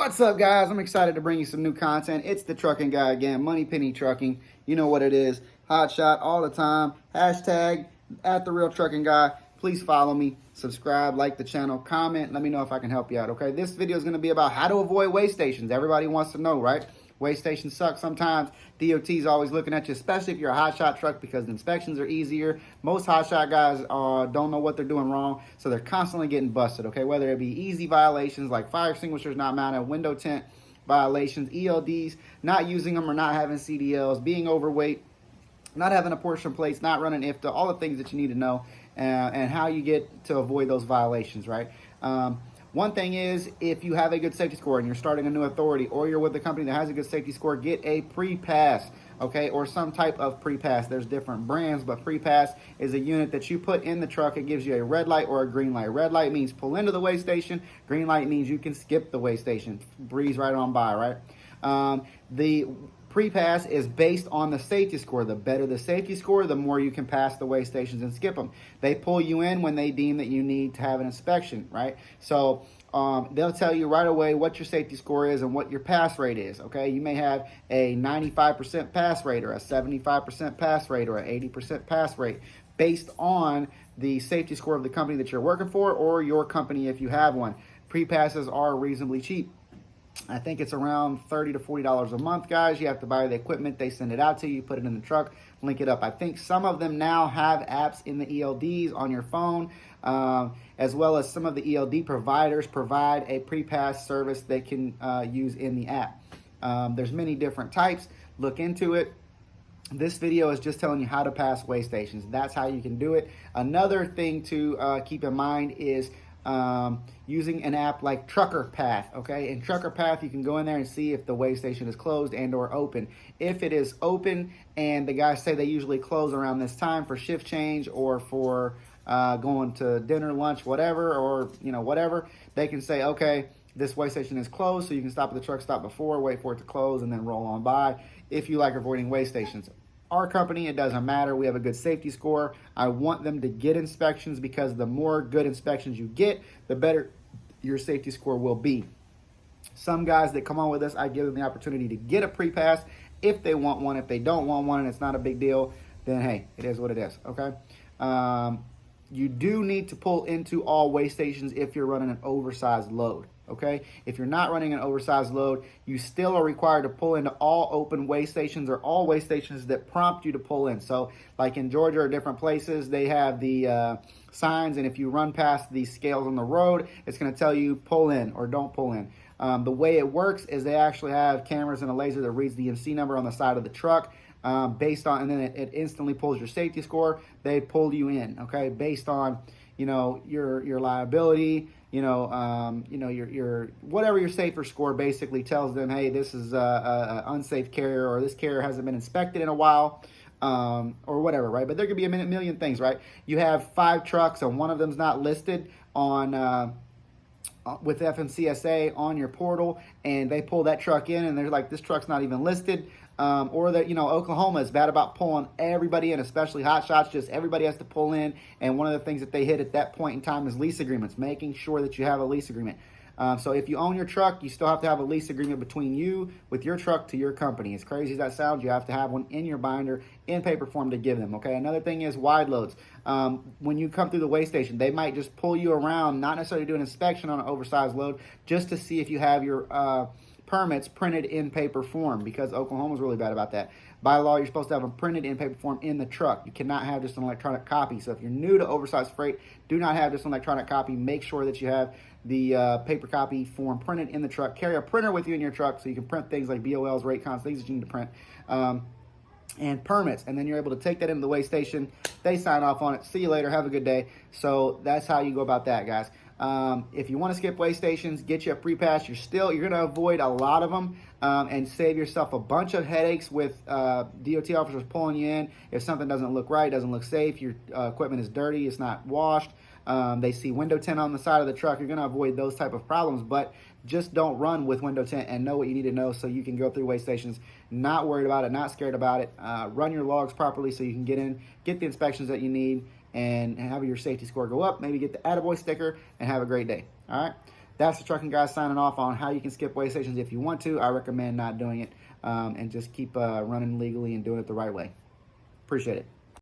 What's up, guys? I'm excited to bring you some new content. It's the trucking guy again, Money Penny Trucking. You know what it is. Hot shot all the time. Hashtag at the real trucking guy. Please follow me, subscribe, like the channel, comment. Let me know if I can help you out, okay? This video is going to be about how to avoid weigh stations. Everybody wants to know, right? Weigh stations suck sometimes. DOT's always looking at you, especially if you're a hotshot truck, because the inspections are easier. Most hotshot guys don't know what they're doing wrong, so they're constantly getting busted, okay? Whether it be easy violations like fire extinguishers not mounted, window tint violations, ELDs, not using them or not having CDLs, being overweight, not having apportion plates, not running IFTA, all the things that you need to know, and how you get to avoid those violations, right? One thing is, if you have a good safety score and you're starting a new authority, or you're with a company that has a good safety score, get a PrePass, okay, or some type of PrePass. There's different brands, but PrePass is a unit that you put in the truck. It gives you a red light or a green light. Red light means pull into the weigh station. Green light means you can skip the weigh station, breeze right on by, right? The PrePass is based on the safety score. The better the safety score, the more you can pass the weigh stations and skip them. They pull you in when they deem that you need to have an inspection, right? So they'll tell you right away what your safety score is and what your pass rate is, okay? You may have a 95% pass rate or a 75% pass rate or an 80% pass rate based on the safety score of the company that you're working for or your company if you have one. PrePasses are reasonably cheap. I think it's around $30 to $40 a month, guys. You have to buy the equipment. They send it out to you. You put it in the truck, link it up. I think some of them now have apps in the ELDs on your phone, as well as some of the ELD providers provide a PrePass service they can use in the app. There's many different types. Look into it. This video is just telling you how to pass weigh stations. That's how you can do it. Another thing to keep in mind is using an app like Trucker Path, okay? In Trucker Path, you can go in there and see if the weigh station is closed and or open. If it is open, and the guys say they usually close around this time for shift change or for going to dinner, lunch, whatever, or whatever, they can say, okay, this weigh station is closed, so you can stop at the truck stop before, wait for it to close, and then roll on by if you like avoiding weigh stations. Our company, it doesn't matter. We have a good safety score. I want them to get inspections because the more good inspections you get, the better your safety score will be. Some guys that come on with us, I give them the opportunity to get a PrePass if they want one. If they don't want one and it's not a big deal, then hey, it is what it is, okay? You do need to pull into all weigh stations if you're running an oversized load, okay? If you're not running an oversized load, you still are required to pull into all open weigh stations or all weigh stations that prompt you to pull in. So like in Georgia or different places, they have the signs, and if you run past these scales on the road, it's gonna tell you pull in or don't pull in. The way it works is they actually have cameras and a laser that reads the MC number on the side of the truck. Based on, and then it instantly pulls your safety score. They pull you in, okay, based on your liability, your whatever your safer score basically tells them, hey, this is a unsafe carrier, or this carrier hasn't been inspected in a while, or whatever, right? But there could be a million things, right? You have 5 trucks and one of them's not listed on with FMCSA on your portal, and they pull that truck in and they're like, this truck's not even listed. Or that, Oklahoma is bad about pulling everybody in, especially hot shots. Just everybody has to pull in. And one of the things that they hit at that point in time is lease agreements, making sure that you have a lease agreement. So if you own your truck, you still have to have a lease agreement between you with your truck to your company. As crazy as that sounds, you have to have one in your binder in paper form to give them, okay? Another thing is wide loads. When you come through the weigh station, they might just pull you around, not necessarily do an inspection on an oversized load, just to see if you have your permits printed in paper form, because Oklahoma's really bad about that. By law, you're supposed to have them printed in paper form in the truck. You cannot have just an electronic copy. So if you're new to oversized freight, do not have just an electronic copy. Make sure that you have the paper copy form printed in the truck. Carry a printer with you in your truck so you can print things like BOLs, rate cons, things that you need to print, and permits. And then you're able to take that into the weigh station. They sign off on it. See you later. Have a good day. So that's how you go about that, guys. If you want to skip weigh stations, get you a PrePass. You're going to avoid a lot of them and save yourself a bunch of headaches with DOT officers pulling you in. If something doesn't look right, doesn't look safe, your equipment is dirty, it's not washed, they see window tint on the side of the truck, you're going to avoid those type of problems. But just don't run with window tint, and know what you need to know so you can go through weigh stations not worried about it, not scared about it. Run your logs properly so you can get the inspections that you need, and have your safety score go up. Maybe get the attaboy sticker and have a great day. All right. That's the trucking guy signing off on how you can skip weigh stations if you want to. I recommend not doing it, and just keep running legally and doing it the right way. Appreciate it.